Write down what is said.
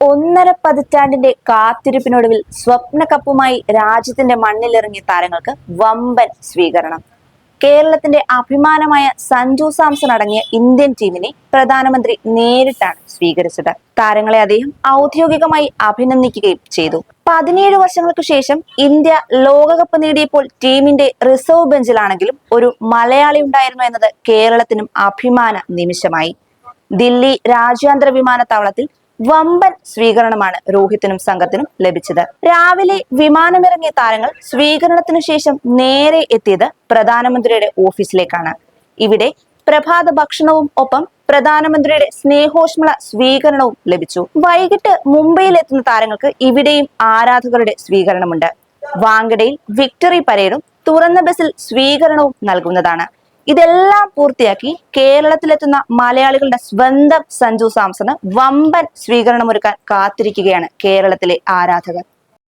ഒന്നര പതിറ്റാണ്ടിന്റെ കാത്തിരിപ്പിനൊടുവിൽ സ്വപ്ന കപ്പുമായി രാജ്യത്തിന്റെ മണ്ണിലിറങ്ങിയ താരങ്ങൾക്ക് വമ്പൻ സ്വീകരണം. കേരളത്തിന്റെ അഭിമാനമായ സഞ്ജു സാംസൺ അടങ്ങിയ ഇന്ത്യൻ ടീമിനെ പ്രധാനമന്ത്രി നേരിട്ടാണ് സ്വീകരിച്ചത്. താരങ്ങളെ അദ്ദേഹം ഔദ്യോഗികമായി അഭിനന്ദിക്കുകയും ചെയ്തു. 17 വർഷങ്ങൾക്കു ശേഷം ഇന്ത്യ ലോകകപ്പ് നേടിയപ്പോൾ ടീമിന്റെ റിസർവ് ബെഞ്ചിലാണെങ്കിലും ഒരു മലയാളി ഉണ്ടായിരുന്നു എന്നത് കേരളത്തിനും അഭിമാന നിമിഷമായി. ദില്ലി രാജ്യാന്തര വിമാനത്താവളത്തിൽ വമ്പൻ സ്വീകരണമാണ് രോഹിത്തിനും സംഘത്തിനും ലഭിച്ചത്. രാവിലെ വിമാനമിറങ്ങിയ താരങ്ങൾ സ്വീകരണത്തിനു ശേഷം നേരെ എത്തിയത് പ്രധാനമന്ത്രിയുടെ ഓഫീസിലേക്കാണ്. ഇവിടെ പ്രഭാത ഭക്ഷണവും ഒപ്പം പ്രധാനമന്ത്രിയുടെ സ്നേഹോഷ്മള സ്വീകരണവും ലഭിച്ചു. വൈകിട്ട് മുംബൈയിൽ എത്തുന്ന താരങ്ങൾക്ക് ഇവിടെയും ആരാധകരുടെ സ്വീകരണമുണ്ട്. വാങ്കഡയിൽ വിക്ടറി പരേഡും തുറന്ന ബസിൽ സ്വീകരണവും നൽകുന്നതാണ്. ഇതെല്ലാം പൂർത്തിയാക്കി കേരളത്തിലെത്തുന്ന മലയാളികളുടെ സ്വന്തം സഞ്ജു സാംസണ് വമ്പൻ സ്വീകരണമൊരുക്കാൻ കാത്തിരിക്കുകയാണ് കേരളത്തിലെ ആരാധകർ.